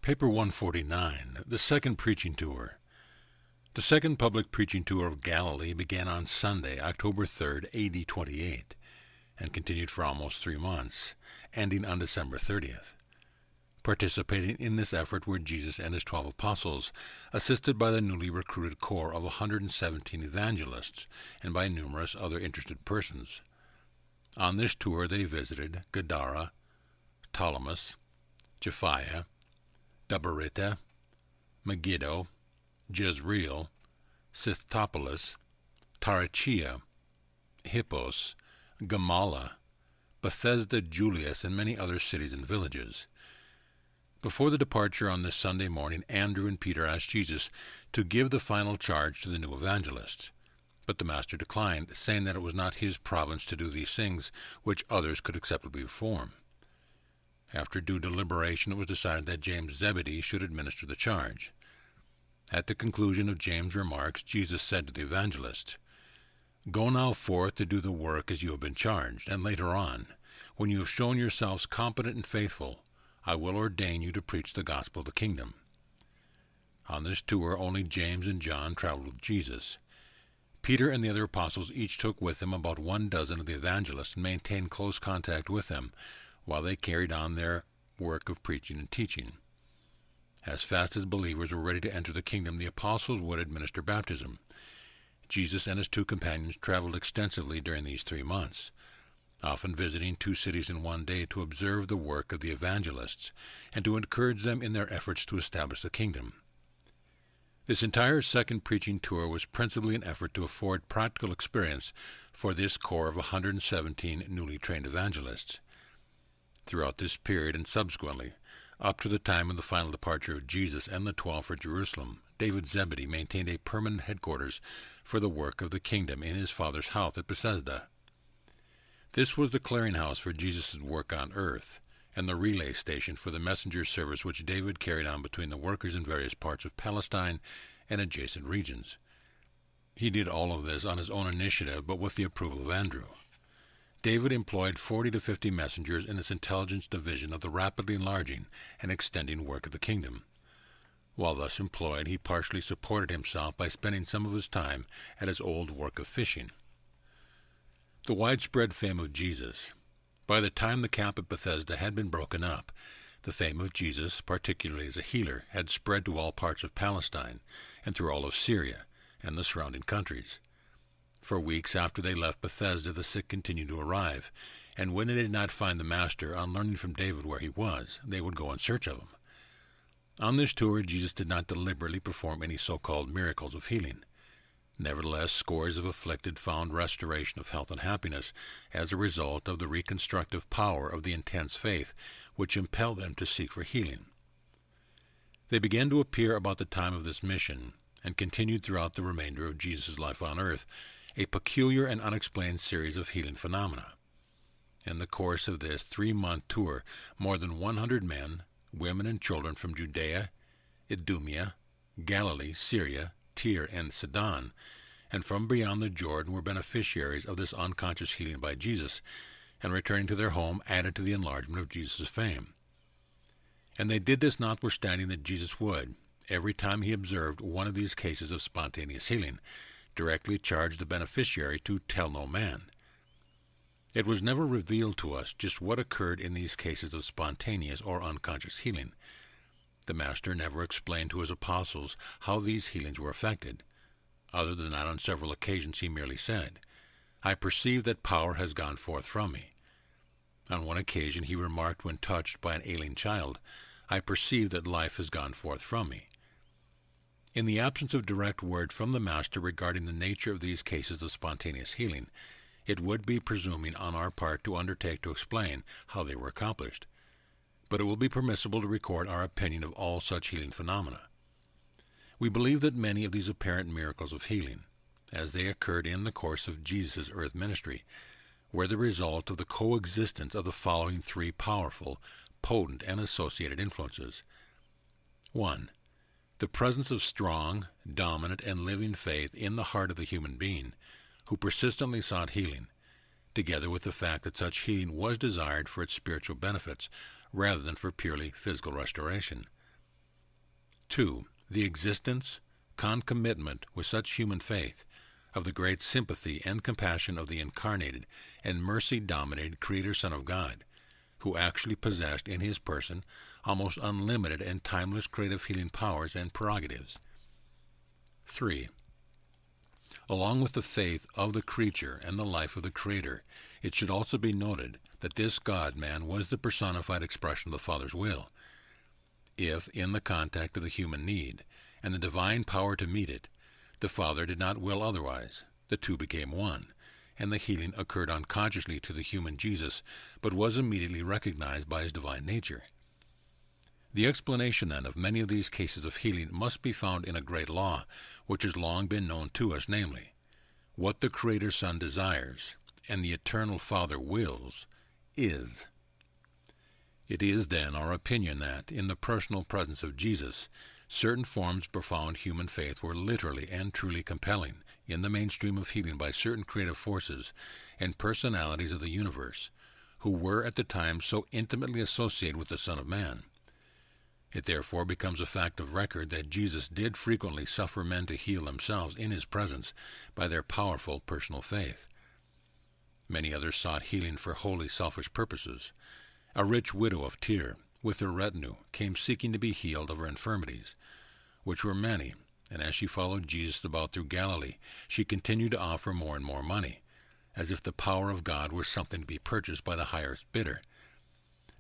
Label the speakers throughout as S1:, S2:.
S1: Paper 149, the second preaching tour. The second public preaching tour of Galilee began on Sunday, October 3rd, AD 28, and continued for almost 3 months, ending on December 30th. Participating in this effort were Jesus and his 12 apostles, assisted by the newly recruited corps of 117 evangelists and by numerous other interested persons. On this tour they visited Gadara, Ptolemais, Japhiah, Dabarita, Megiddo, Jezreel, Scythopolis, Tarichea, Hippos, Gamala, Bethesda, Julias, and many other cities and villages. Before the departure on this Sunday morning, Andrew and Peter asked Jesus to give the final charge to the new evangelists. But the Master declined, saying that it was not his province to do these things which others could acceptably perform. After due deliberation, it was decided that James Zebedee should administer the charge. At the conclusion of James' remarks, Jesus said to the evangelists, "Go now forth to do the work as you have been charged, and later on, when you have shown yourselves competent and faithful, I will ordain you to preach the gospel of the kingdom." On this tour, only James and John traveled with Jesus. Peter and the other apostles each took with them about 12 of the evangelists and maintained close contact with them while they carried on their work of preaching and teaching. As fast as believers were ready to enter the kingdom, the apostles would administer baptism. Jesus and his 2 companions traveled extensively during these 3 months, often visiting 2 cities in one day to observe the work of the evangelists and to encourage them in their efforts to establish the kingdom. This entire second preaching tour was principally an effort to afford practical experience for this corps of 117 newly trained evangelists. Throughout this period and subsequently, up to the time of the final departure of Jesus and the 12 for Jerusalem, David Zebedee maintained a permanent headquarters for the work of the kingdom in his father's house at Bethesda. This was the clearinghouse for Jesus' work on earth, and the relay station for the messenger service which David carried on between the workers in various parts of Palestine and adjacent regions. He did all of this on his own initiative, but with the approval of Andrew. David employed 40 to 50 messengers in this intelligence division of the rapidly enlarging and extending work of the kingdom. While thus employed, he partially supported himself by spending some of his time at his old work of fishing. The widespread fame of Jesus. By the time the camp at Bethesda had been broken up, the fame of Jesus, particularly as a healer, had spread to all parts of Palestine and through all of Syria and the surrounding countries. For weeks after they left Bethesda, the sick continued to arrive, and when they did not find the Master, on learning from David where he was, they would go in search of him. On this tour, Jesus did not deliberately perform any so-called miracles of healing. Nevertheless, scores of afflicted found restoration of health and happiness as a result of the reconstructive power of the intense faith which impelled them to seek for healing. They began to appear about the time of this mission, and continued throughout the remainder of Jesus' life on earth, a peculiar and unexplained series of healing phenomena. In the course of this 3-month tour, more than 100 men, women, and children from Judea, Idumea, Galilee, Syria, Tyre, and Sidon, and from beyond the Jordan were beneficiaries of this unconscious healing by Jesus, and returning to their home added to the enlargement of Jesus' fame. And they did this notwithstanding that Jesus would, every time he observed one of these cases of spontaneous healing, directly charge the beneficiary to tell no man. It was never revealed to us just what occurred in these cases of spontaneous or unconscious healing. The Master never explained to his apostles how these healings were effected. Other than that, on several occasions he merely said, "I perceive that power has gone forth from me." On one occasion he remarked when touched by an ailing child, "I perceive that life has gone forth from me." In the absence of direct word from the Master regarding the nature of these cases of spontaneous healing, it would be presuming on our part to undertake to explain how they were accomplished. But it will be permissible to record our opinion of all such healing phenomena. We believe that many of these apparent miracles of healing, as they occurred in the course of Jesus' earth ministry, were the result of the coexistence of the following 3 powerful, potent, and associated influences. 1. The presence of strong, dominant, and living faith in the heart of the human being, who persistently sought healing, together with the fact that such healing was desired for its spiritual benefits rather than for purely physical restoration. 2. The existence, concomitant with such human faith, of the great sympathy and compassion of the incarnated and mercy-dominated Creator Son of God, who actually possessed in his person almost unlimited and timeless creative healing powers and prerogatives. 3. Along with the faith of the creature and the life of the Creator, it should also be noted that this God-man was the personified expression of the Father's will. If, in the contact of the human need and the divine power to meet it, the Father did not will otherwise, the two became one, and the healing occurred unconsciously to the human Jesus, but was immediately recognized by his divine nature. The explanation, then, of many of these cases of healing must be found in a great law, which has long been known to us, namely, what the Creator Son desires, and the Eternal Father wills, is. It is, then, our opinion that, in the personal presence of Jesus, certain forms of profound human faith were literally and truly compelling in the mainstream of healing by certain creative forces and personalities of the universe, who were at the time so intimately associated with the Son of Man. It therefore becomes a fact of record that Jesus did frequently suffer men to heal themselves in his presence by their powerful personal faith. Many others sought healing for wholly selfish purposes. A rich widow of Tyre, with her retinue, came seeking to be healed of her infirmities, which were many, and as she followed Jesus about through Galilee, she continued to offer more and more money, as if the power of God were something to be purchased by the highest bidder.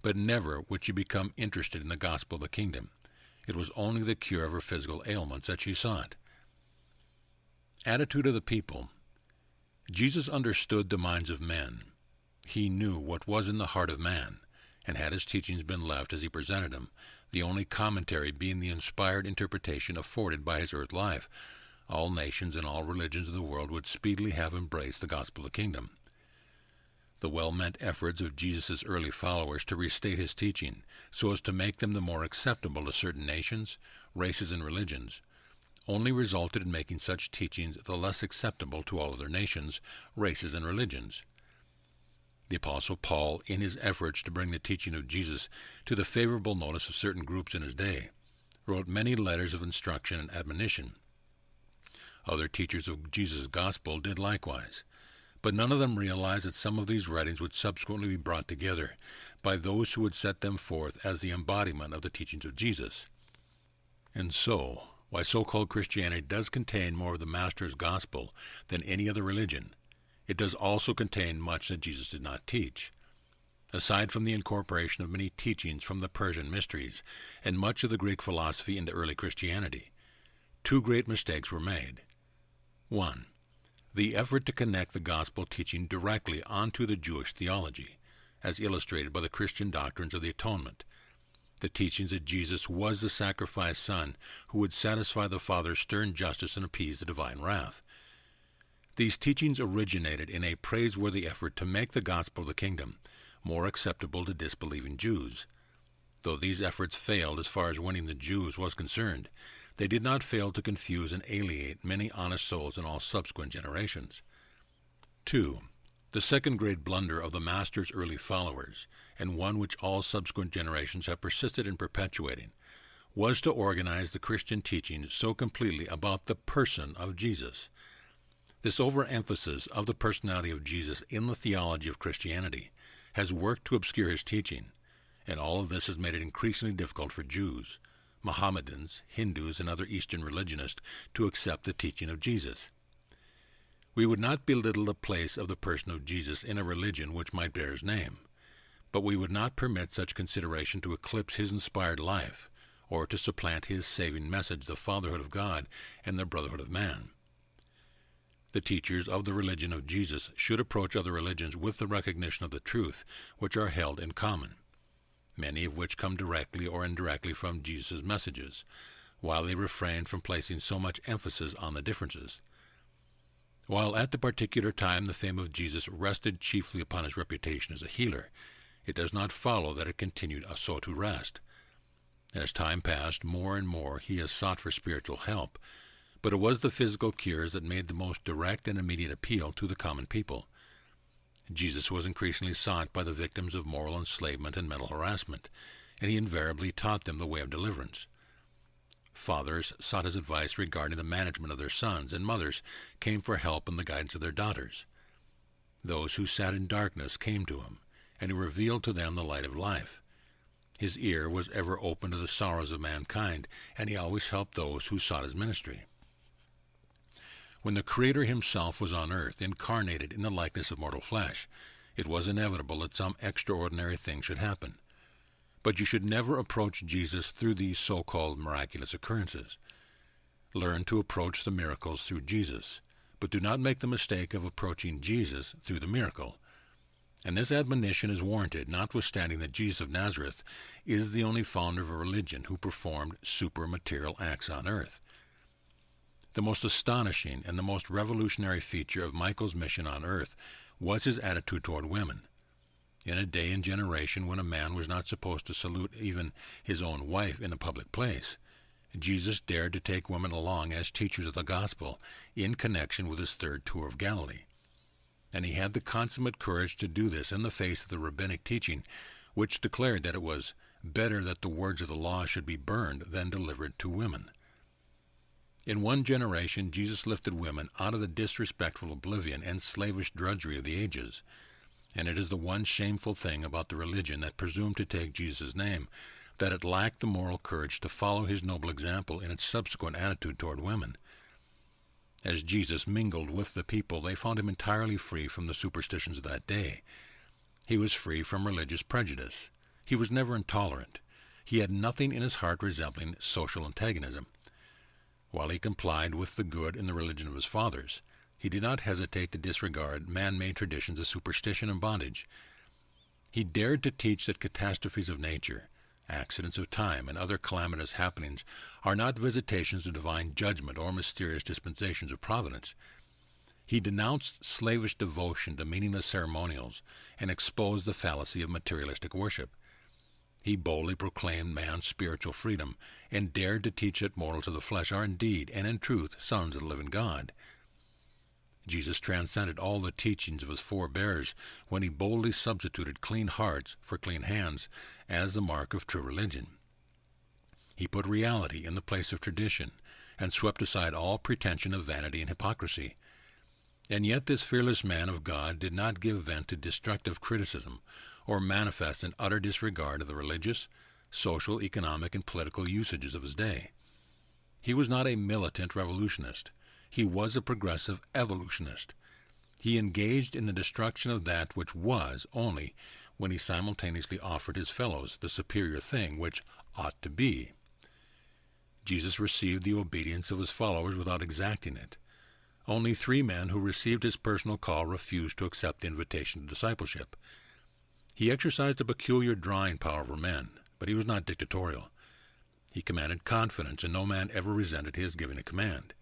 S1: But never would she become interested in the gospel of the kingdom. It was only the cure of her physical ailments that she sought. Attitude of the people. Jesus understood the minds of men. He knew what was in the heart of man, and had his teachings been left as he presented them, the only commentary being the inspired interpretation afforded by his earth life, all nations and all religions of the world would speedily have embraced the gospel of the kingdom. The well-meant efforts of Jesus' early followers to restate his teaching so as to make them the more acceptable to certain nations, races, and religions only resulted in making such teachings the less acceptable to all other nations, races, and religions. The Apostle Paul, in his efforts to bring the teaching of Jesus to the favorable notice of certain groups in his day, wrote many letters of instruction and admonition. Other teachers of Jesus' gospel did likewise, but none of them realized that some of these writings would subsequently be brought together by those who would set them forth as the embodiment of the teachings of Jesus. And so, while so-called Christianity does contain more of the Master's gospel than any other religion, it does also contain much that Jesus did not teach. Aside from the incorporation of many teachings from the Persian mysteries and much of the Greek philosophy into early Christianity, two great mistakes were made. 1. The effort to connect the gospel teaching directly onto the Jewish theology, as illustrated by the Christian doctrines of the atonement. The teachings that Jesus was the sacrificed Son who would satisfy the Father's stern justice and appease the divine wrath. These teachings originated in a praiseworthy effort to make the gospel of the kingdom more acceptable to disbelieving Jews. Though these efforts failed as far as winning the Jews was concerned, they did not fail to confuse and alienate many honest souls in all subsequent generations. 2. The second great blunder of the Master's early followers, and one which all subsequent generations have persisted in perpetuating, was to organize the Christian teachings so completely about the person of Jesus. This overemphasis of the personality of Jesus in the theology of Christianity has worked to obscure his teaching, and all of this has made it increasingly difficult for Jews, Mohammedans, Hindus, and other Eastern religionists to accept the teaching of Jesus. We would not belittle the place of the person of Jesus in a religion which might bear his name, but we would not permit such consideration to eclipse his inspired life, or to supplant his saving message, the fatherhood of God and the brotherhood of man. The teachers of the religion of Jesus should approach other religions with the recognition of the truth which are held in common, many of which come directly or indirectly from Jesus' messages, while they refrain from placing so much emphasis on the differences. While at the particular time the fame of Jesus rested chiefly upon his reputation as a healer, it does not follow that it continued so to rest. As time passed, more and more he has sought for spiritual help, but it was the physical cures that made the most direct and immediate appeal to the common people. Jesus was increasingly sought by the victims of moral enslavement and mental harassment, and he invariably taught them the way of deliverance. Fathers sought his advice regarding the management of their sons, and mothers came for help in the guidance of their daughters. Those who sat in darkness came to him, and he revealed to them the light of life. His ear was ever open to the sorrows of mankind, and he always helped those who sought his ministry. When the Creator himself was on earth, incarnated in the likeness of mortal flesh, it was inevitable that some extraordinary thing should happen. But you should never approach Jesus through these so-called miraculous occurrences. Learn to approach the miracles through Jesus, but do not make the mistake of approaching Jesus through the miracle. And this admonition is warranted, notwithstanding that Jesus of Nazareth is the only founder of a religion who performed supermaterial acts on earth. The most astonishing and the most revolutionary feature of Michael's mission on earth was his attitude toward women. In a day and generation when a man was not supposed to salute even his own wife in a public place, Jesus dared to take women along as teachers of the gospel in connection with his third tour of Galilee. And he had the consummate courage to do this in the face of the rabbinic teaching, which declared that it was better that the words of the law should be burned than delivered to women. In one generation, Jesus lifted women out of the disrespectful oblivion and slavish drudgery of the ages. And it is the one shameful thing about the religion that presumed to take Jesus' name, that it lacked the moral courage to follow his noble example in its subsequent attitude toward women. As Jesus mingled with the people, they found him entirely free from the superstitions of that day. He was free from religious prejudice. He was never intolerant. He had nothing in his heart resembling social antagonism. While he complied with the good in the religion of his fathers, he did not hesitate to disregard man-made traditions of superstition and bondage. He dared to teach that catastrophes of nature, accidents of time, and other calamitous happenings are not visitations of divine judgment or mysterious dispensations of providence. He denounced slavish devotion to meaningless ceremonials and exposed the fallacy of materialistic worship. He boldly proclaimed man's spiritual freedom and dared to teach that mortals of the flesh are indeed and in truth sons of the living God. Jesus transcended all the teachings of his forebears when he boldly substituted clean hearts for clean hands as the mark of true religion. He put reality in the place of tradition and swept aside all pretension of vanity and hypocrisy. And yet this fearless man of God did not give vent to destructive criticism or manifest an utter disregard of the religious, social, economic, and political usages of his day. He was not a militant revolutionist. He was a progressive evolutionist. He engaged in the destruction of that which was only when he simultaneously offered his fellows the superior thing which ought to be. Jesus received the obedience of his followers without exacting it. Only 3 men who received his personal call refused to accept the invitation to discipleship. He exercised a peculiar drawing power over men, but he was not dictatorial. He commanded confidence, and no man ever resented his giving a command.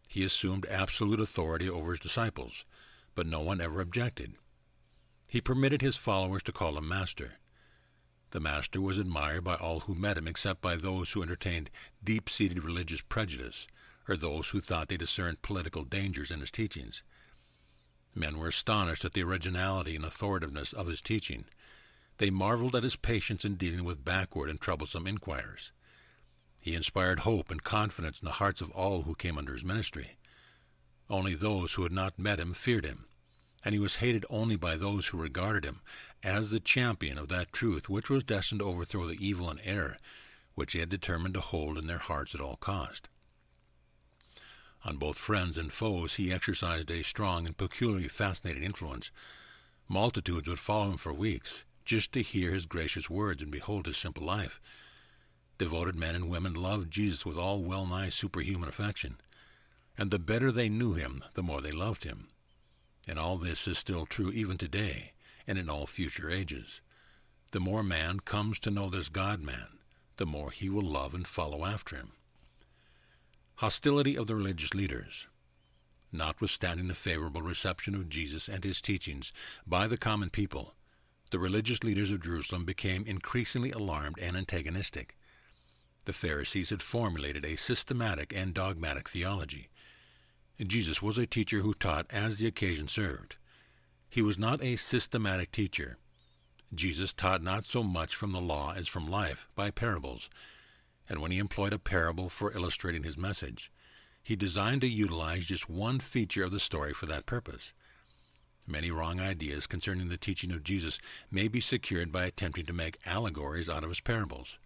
S1: He assumed absolute authority over his disciples, but no one ever objected. He permitted his followers to call him master. The master was admired by all who met him except by those who entertained deep-seated religious prejudice, or those who thought they discerned political dangers in his teachings. Men were astonished at the originality and authoritiveness of his teaching. They marveled at his patience in dealing with backward and troublesome inquirers. He inspired hope and confidence in the hearts of all who came under his ministry. Only those who had not met him feared him, and he was hated only by those who regarded him as the champion of that truth which was destined to overthrow the evil and error which he had determined to hold in their hearts at all cost. On both friends and foes he exercised a strong and peculiarly fascinating influence. Multitudes would follow him for weeks, just to hear his gracious words and behold his simple life. Devoted men and women loved Jesus with all well-nigh superhuman affection, and the better they knew him, the more they loved him. And all this is still true even today, and in all future ages. The more man comes to know this God-man, the more he will love and follow after him. Hostility of the religious leaders. Notwithstanding the favorable reception of Jesus and his teachings by the common people, the religious leaders of Jerusalem became increasingly alarmed and antagonistic. The Pharisees had formulated a systematic and dogmatic theology. Jesus was a teacher who taught as the occasion served. He was not a systematic teacher. Jesus taught not so much from the law as from life, by parables. and when he employed a parable for illustrating his message, he designed to utilize just one feature of the story for that purpose. Many wrong ideas concerning the teaching of Jesus may be secured by attempting to make allegories out of his parables.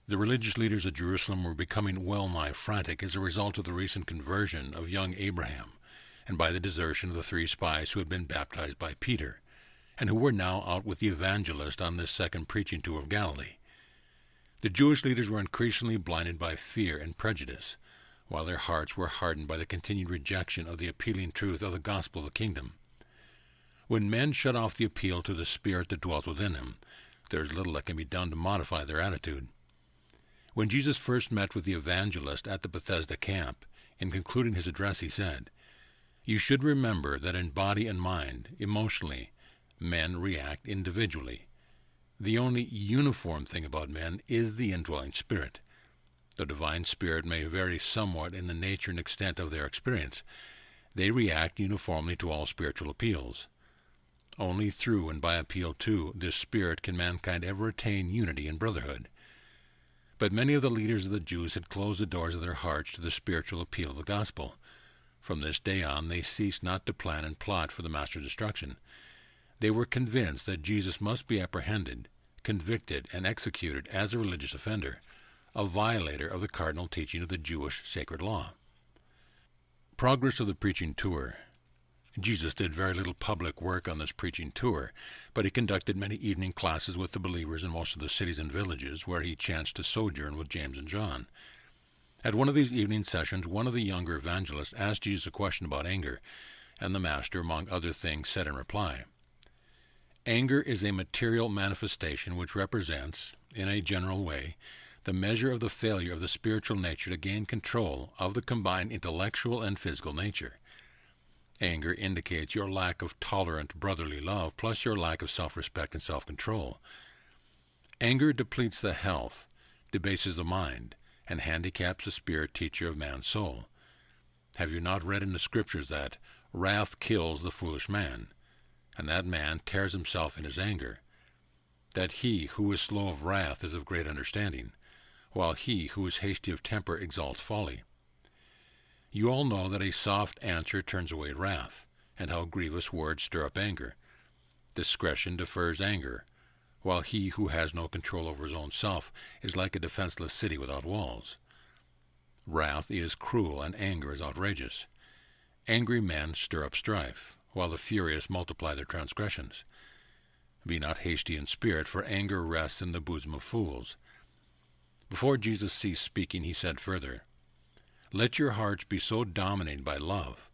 S1: The religious leaders of Jerusalem were becoming well-nigh frantic as a result of the recent conversion of young Abraham, and by the desertion of the 3 spies who had been baptized by Peter, and who were now out with the evangelist on this second preaching tour of Galilee. The Jewish leaders were increasingly blinded by fear and prejudice, while their hearts were hardened by the continued rejection of the appealing truth of the gospel of the kingdom. When men shut off the appeal to the Spirit that dwells within them, there is little that can be done to modify their attitude. When Jesus first met with the evangelist at the Bethesda camp, in concluding his address he said, "You should remember that in body and mind, emotionally, men react individually. The only uniform thing about men is the indwelling Spirit. The divine Spirit may vary somewhat in the nature and extent of their experience. They react uniformly to all spiritual appeals. Only through and by appeal to this Spirit can mankind ever attain unity and brotherhood." But many of the leaders of the Jews had closed the doors of their hearts to the spiritual appeal of the gospel. From this day on, they ceased not to plan and plot for the Master's destruction. They were convinced that Jesus must be apprehended, convicted, and executed as a religious offender, a violator of the cardinal teaching of the Jewish sacred law. Progress of the preaching tour. Jesus did very little public work on this preaching tour, but he conducted many evening classes with the believers in most of the cities and villages where he chanced to sojourn with James and John. At one of these evening sessions, one of the younger evangelists asked Jesus a question about anger, and the Master, among other things, said in reply, "Anger is a material manifestation which represents, in a general way, the measure of the failure of the spiritual nature to gain control of the combined intellectual and physical nature. Anger indicates your lack of tolerant brotherly love, plus your lack of self-respect and self-control. Anger depletes the health, debases the mind, and handicaps the spirit teacher of man's soul. Have you not read in the Scriptures that wrath kills the foolish man, and that man tears himself in his anger? That he who is slow of wrath is of great understanding, while he who is hasty of temper exalts folly. You all know that a soft answer turns away wrath, and how grievous words stir up anger. Discretion defers anger, while he who has no control over his own self is like a defenseless city without walls. Wrath is cruel, and anger is outrageous. Angry men stir up strife, while the furious multiply their transgressions. Be not hasty in spirit, for anger rests in the bosom of fools." Before Jesus ceased speaking, he said further, "Let your hearts be so dominated by love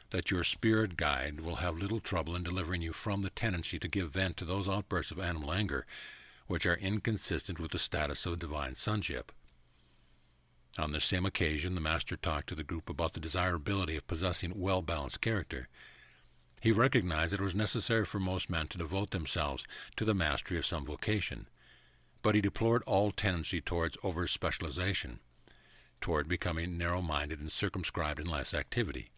S1: that your spirit guide will have little trouble in delivering you from the tendency to give vent to those outbursts of animal anger which are inconsistent with the status of divine sonship." On this same occasion, the Master talked to the group about the desirability of possessing well-balanced character. He recognized that it was necessary for most men to devote themselves to the mastery of some vocation, but he deplored all tendency towards over-specialization, toward becoming narrow-minded and circumscribed in less activity.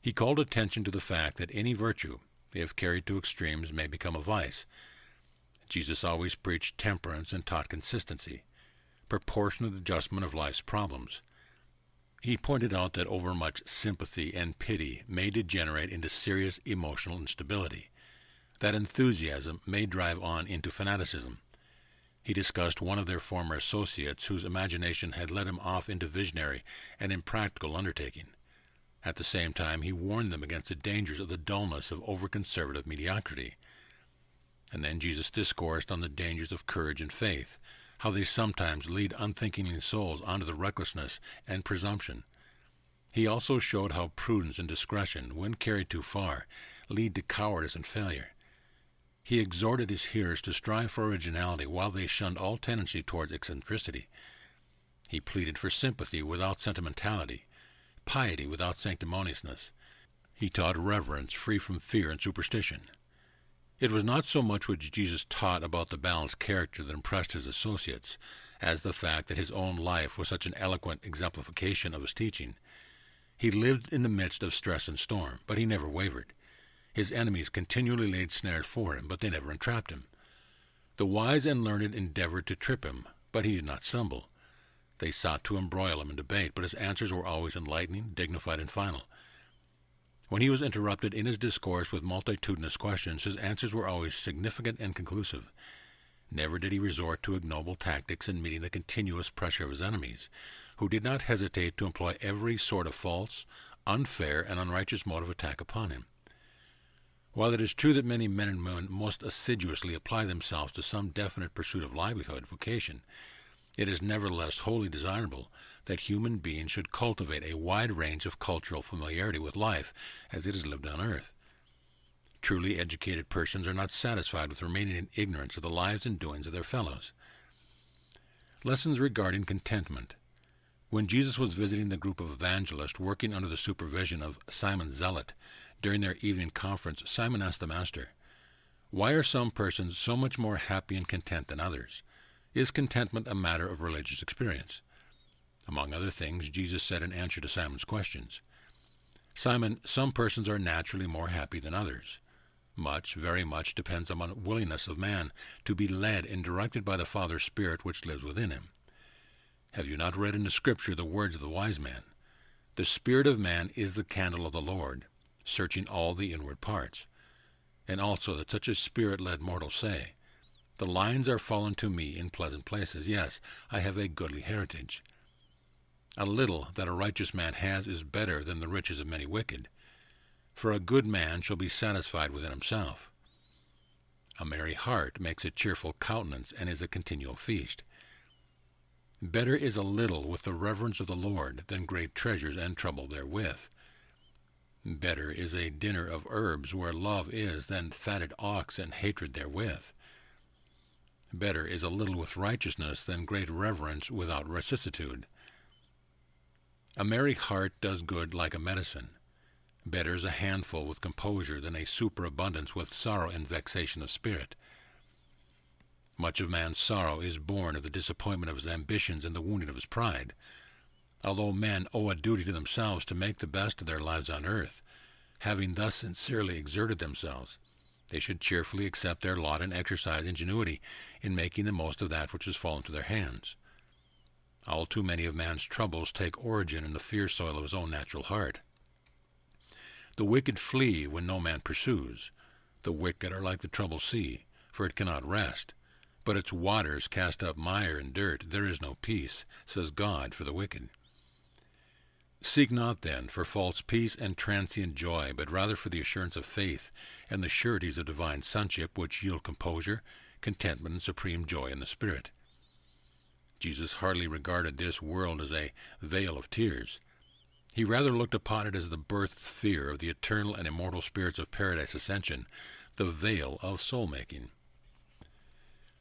S1: He called attention to the fact that any virtue, if carried to extremes, may become a vice. Jesus always preached temperance and taught consistency, proportionate adjustment of life's problems. He pointed out that overmuch sympathy and pity may degenerate into serious emotional instability, that enthusiasm may drive on into fanaticism. He discussed one of their former associates whose imagination had led him off into visionary and impractical undertaking. At the same time, he warned them against the dangers of the dullness of over-conservative mediocrity. And then Jesus discoursed on the dangers of courage and faith, how they sometimes lead unthinking souls onto the recklessness and presumption. He also showed how prudence and discretion, when carried too far, lead to cowardice and failure. He exhorted his hearers to strive for originality while they shunned all tendency towards eccentricity. He pleaded for sympathy without sentimentality, piety without sanctimoniousness. He taught reverence free from fear and superstition. It was not so much what Jesus taught about the balanced character that impressed his associates, as the fact that his own life was such an eloquent exemplification of his teaching. He lived in the midst of stress and storm, but he never wavered. His enemies continually laid snares for him, but they never entrapped him. The wise and learned endeavored to trip him, But he did not stumble. They sought to embroil him in debate, but his answers were always enlightening, dignified, and final. When he was interrupted in his discourse with multitudinous questions, his answers were always significant and conclusive. Never did he resort to ignoble tactics in meeting the continuous pressure of his enemies, who did not hesitate to employ every sort of false, unfair, and unrighteous mode of attack upon him. While it is true that many men and women most assiduously apply themselves to some definite pursuit of livelihood, vocation, it is nevertheless wholly desirable that human beings should cultivate a wide range of cultural familiarity with life as it is lived on earth. Truly educated persons are not satisfied with remaining in ignorance of the lives and doings of their fellows. Lessons regarding contentment. When Jesus was visiting the group of evangelists working under the supervision of Simon Zealot during their evening conference, Simon asked the Master, "Why are some persons so much more happy and content than others? Is contentment a matter of religious experience?" Among other things, Jesus said in answer to Simon's questions, "Simon, some persons are naturally more happy than others. Much, very much, depends on the willingness of man to be led and directed by the Father's Spirit which lives within him. Have you not read in the Scripture the words of the wise man? The spirit of man is the candle of the Lord, searching all the inward parts. And also that such a spirit-led mortal say, The lines are fallen to me in pleasant places. Yes, I have a goodly heritage. A little that a righteous man has is better than the riches of many wicked. For a good man shall be satisfied within himself. A merry heart makes a cheerful countenance and is a continual feast. Better is a little with the reverence of the Lord than great treasures and trouble therewith. Better is a dinner of herbs where love is than fatted ox and hatred therewith. Better is a little with righteousness than great reverence without vicissitude. A merry heart does good like a medicine. Better is a handful with composure than a superabundance with sorrow and vexation of spirit. Much of man's sorrow is born of the disappointment of his ambitions and the wounding of his pride. Although men owe a duty to themselves to make the best of their lives on earth, having thus sincerely exerted themselves, they should cheerfully accept their lot and exercise ingenuity in making the most of that which has fallen to their hands. All too many of man's troubles take origin in the fierce soil of his own natural heart. The wicked flee when no man pursues. The wicked are like the troubled sea, for it cannot rest. But its waters cast up mire and dirt. There is no peace, says God, for the wicked. Seek not, then, for false peace and transient joy, but rather for the assurance of faith and the sureties of divine sonship, which yield composure, contentment, and supreme joy in the Spirit. Jesus hardly regarded this world as a vale of tears. He rather looked upon it as the birth sphere of the eternal and immortal spirits of paradise ascension, the vale of soul-making.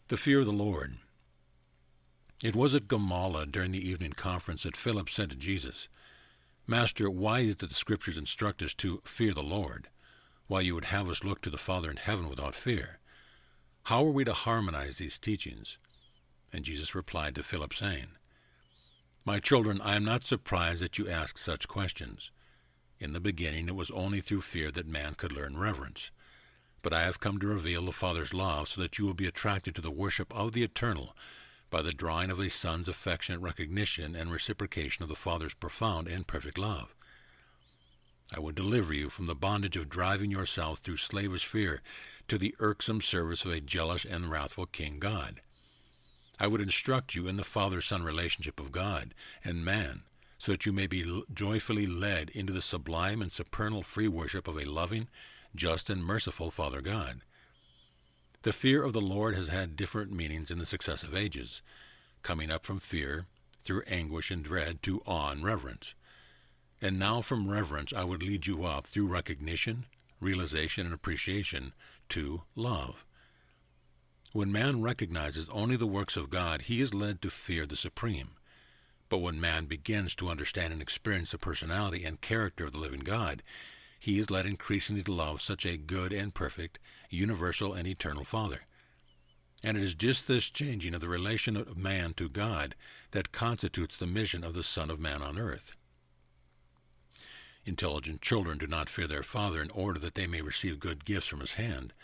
S1: The fear of the Lord. It was at Gamala during the evening conference that Philip said to Jesus, "Master, why is it that the Scriptures instruct us to fear the Lord, while you would have us look to the Father in heaven without fear? How are we to harmonize these teachings?" And Jesus replied to Philip, saying, "My children, I am not surprised that you ask such questions. In the beginning it was only through fear that man could learn reverence. But I have come to reveal the Father's love so that you will be attracted to the worship of the eternal by the drawing of a Son's affectionate recognition and reciprocation of the Father's profound and perfect love. I would deliver you from the bondage of driving yourselves through slavish fear to the irksome service of a jealous and wrathful King God. I would instruct you in the Father-Son relationship of God and man, so that you may be joyfully led into the sublime and supernal free worship of a loving, just, and merciful Father God. The fear of the Lord has had different meanings in the successive ages, coming up from fear, through anguish and dread, to awe and reverence. And now from reverence I would lead you up, through recognition, realization, and appreciation, to love. When man recognizes only the works of God, he is led to fear the Supreme. But when man begins to understand and experience the personality and character of the living God, he is led increasingly to love such a good and perfect, universal and eternal Father. And it is just this changing of the relation of man to God that constitutes the mission of the Son of Man on earth. Intelligent children do not fear their father in order that they may receive good gifts from his hand,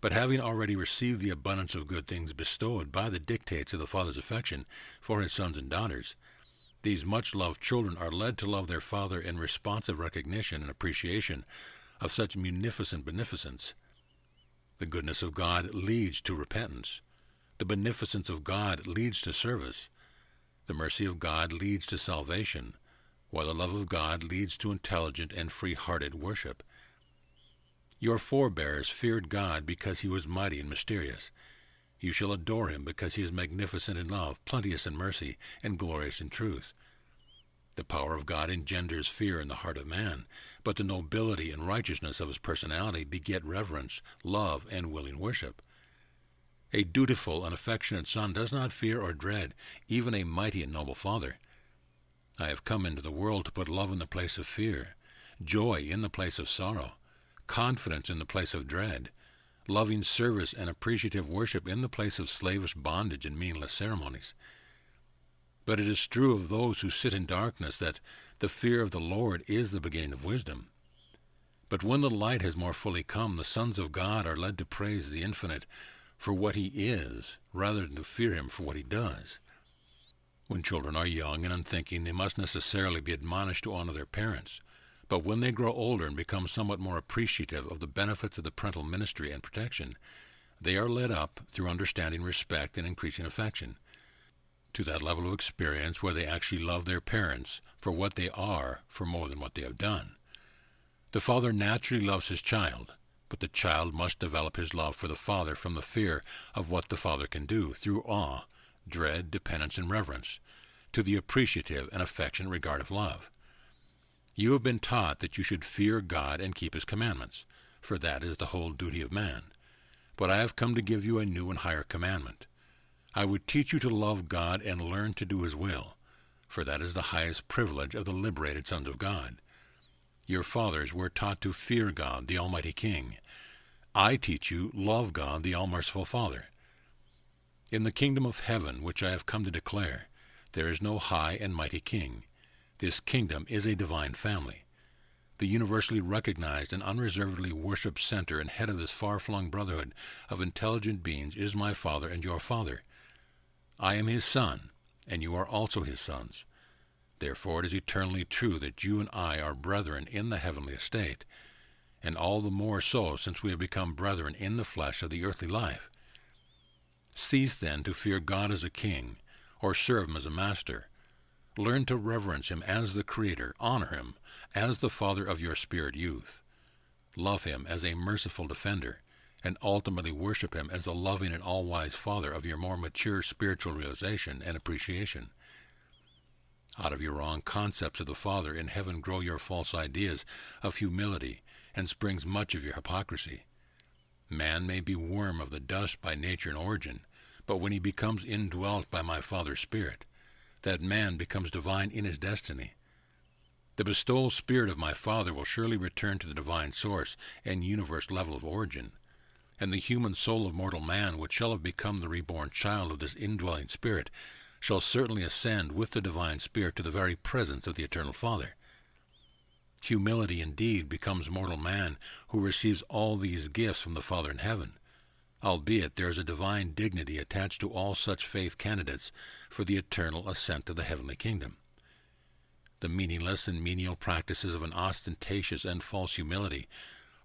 S1: But having already received the abundance of good things bestowed by the dictates of the Father's affection for his sons and daughters, these much-loved children are led to love their Father in responsive recognition and appreciation of such munificent beneficence. The goodness of God leads to repentance. The beneficence of God leads to service. The mercy of God leads to salvation, while the love of God leads to intelligent and free-hearted worship. Your forebears feared God because he was mighty and mysterious. You shall adore him because he is magnificent in love, plenteous in mercy, and glorious in truth. The power of God engenders fear in the heart of man, but the nobility and righteousness of his personality beget reverence, love, and willing worship. A dutiful and affectionate son does not fear or dread even a mighty and noble father. I have come into the world to put love in the place of fear, joy in the place of sorrow, confidence in the place of dread, loving service and appreciative worship in the place of slavish bondage and meaningless ceremonies. But it is true of those who sit in darkness that the fear of the Lord is the beginning of wisdom. But when the light has more fully come, the sons of God are led to praise the Infinite for what he is, rather than to fear him for what he does. When children are young and unthinking, they must necessarily be admonished to honor their parents. But when they grow older and become somewhat more appreciative of the benefits of the parental ministry and protection, they are led up through understanding, respect, and increasing affection to that level of experience where they actually love their parents for what they are, for more than what they have done. The father naturally loves his child, but the child must develop his love for the father from the fear of what the father can do, through awe, dread, dependence, and reverence, to the appreciative and affectionate regard of love. You have been taught that you should fear God and keep his commandments, for that is the whole duty of man. But I have come to give you a new and higher commandment. I would teach you to love God and learn to do his will, for that is the highest privilege of the liberated sons of God. Your fathers were taught to fear God, the Almighty King. I teach you, love God, the All-Merciful Father. In the kingdom of heaven, which I have come to declare, there is no high and mighty king. This kingdom is a divine family. The universally recognized and unreservedly worshipped center and head of this far-flung brotherhood of intelligent beings is my Father and your Father. I am his son, and you are also his sons. Therefore it is eternally true that you and I are brethren in the heavenly estate, and all the more so since we have become brethren in the flesh of the earthly life. Cease then to fear God as a king, or serve him as a master. Learn to reverence him as the Creator, honor him as the Father of your spirit youth. Love him as a merciful defender, and ultimately worship him as the loving and all-wise Father of your more mature spiritual realization and appreciation. Out of your wrong concepts of the Father in heaven grow your false ideas of humility, and springs much of your hypocrisy. Man may be worm of the dust by nature and origin, but when he becomes indwelt by my Father's Spirit, that man becomes divine in his destiny. The bestowal spirit of my Father will surely return to the divine source and universe level of origin, and the human soul of mortal man, which shall have become the reborn child of this indwelling spirit, shall certainly ascend with the divine spirit to the very presence of the eternal Father. Humility indeed becomes mortal man who receives all these gifts from the Father in heaven, albeit there is a divine dignity attached to all such faith candidates for the eternal ascent of the heavenly kingdom. The meaningless and menial practices of an ostentatious and false humility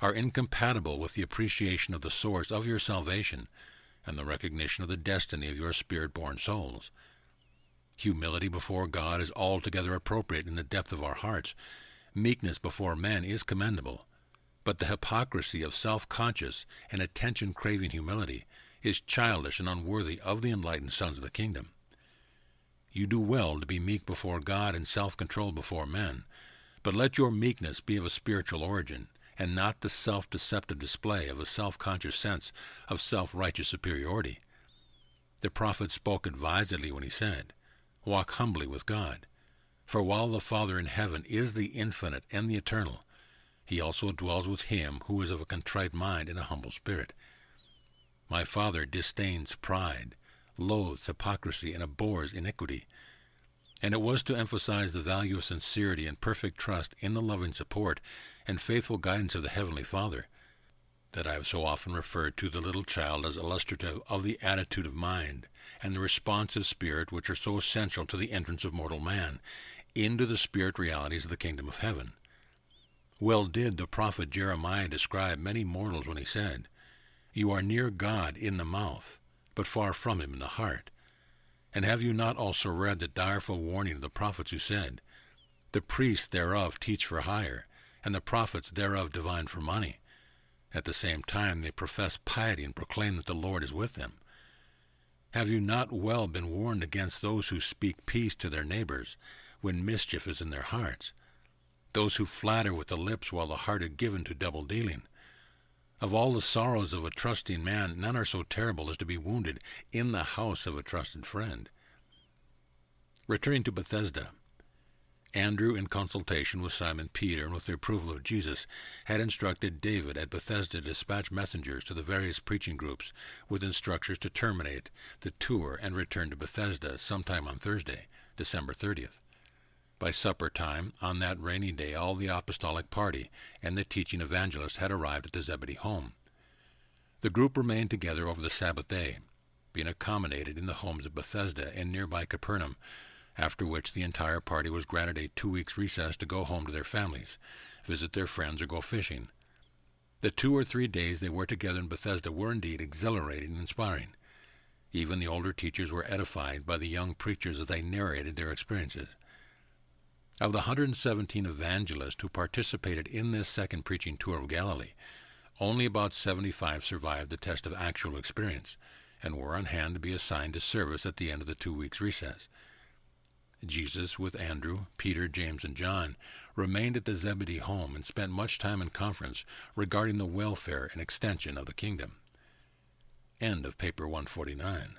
S1: are incompatible with the appreciation of the source of your salvation and the recognition of the destiny of your spirit-born souls. Humility before God is altogether appropriate in the depth of our hearts. Meekness before men is commendable, but the hypocrisy of self-conscious and attention-craving humility is childish and unworthy of the enlightened sons of the kingdom. You do well to be meek before God and self-controlled before men, but let your meekness be of a spiritual origin, and not the self-deceptive display of a self-conscious sense of self-righteous superiority. The prophet spoke advisedly when he said, "Walk humbly with God. For while the Father in heaven is the infinite and the eternal, he also dwells with him who is of a contrite mind and a humble spirit. My Father disdains pride, loathes hypocrisy, and abhors iniquity." And it was to emphasize the value of sincerity and perfect trust in the loving support and faithful guidance of the Heavenly Father that I have so often referred to the little child as illustrative of the attitude of mind and the responsive spirit which are so essential to the entrance of mortal man into the spirit realities of the kingdom of heaven. Well did the prophet Jeremiah describe many mortals when he said, "You are near God in the mouth, but far from him in the heart." And have you not also read the direful warning of the prophets who said, "The priests thereof teach for hire, and the prophets thereof divine for money"? At the same time they profess piety and proclaim that the Lord is with them. Have you not well been warned against those who speak peace to their neighbors when mischief is in their hearts, those who flatter with the lips while the heart is given to double-dealing? Of all the sorrows of a trusting man, none are so terrible as to be wounded in the house of a trusted friend. Returning to Bethesda, Andrew, in consultation with Simon Peter and with the approval of Jesus, had instructed David at Bethesda to dispatch messengers to the various preaching groups with instructions to terminate the tour and return to Bethesda sometime on Thursday, December 30th. By supper time on that rainy day, all the apostolic party and the teaching evangelists had arrived at the Zebedee home. The group remained together over the Sabbath day, being accommodated in the homes of Bethesda and nearby Capernaum, after which the entire party was granted a 2 weeks recess to go home to their families, visit their friends, or go fishing. The 2 or 3 days they were together in Bethesda were indeed exhilarating and inspiring. Even the older teachers were edified by the young preachers as they narrated their experiences. Of the 117 evangelists who participated in this second preaching tour of Galilee, only about 75 survived the test of actual experience and were on hand to be assigned to service at the end of the 2 weeks recess. Jesus, with Andrew, Peter, James, and John, remained at the Zebedee home and spent much time in conference regarding the welfare and extension of the kingdom. End of Paper 149.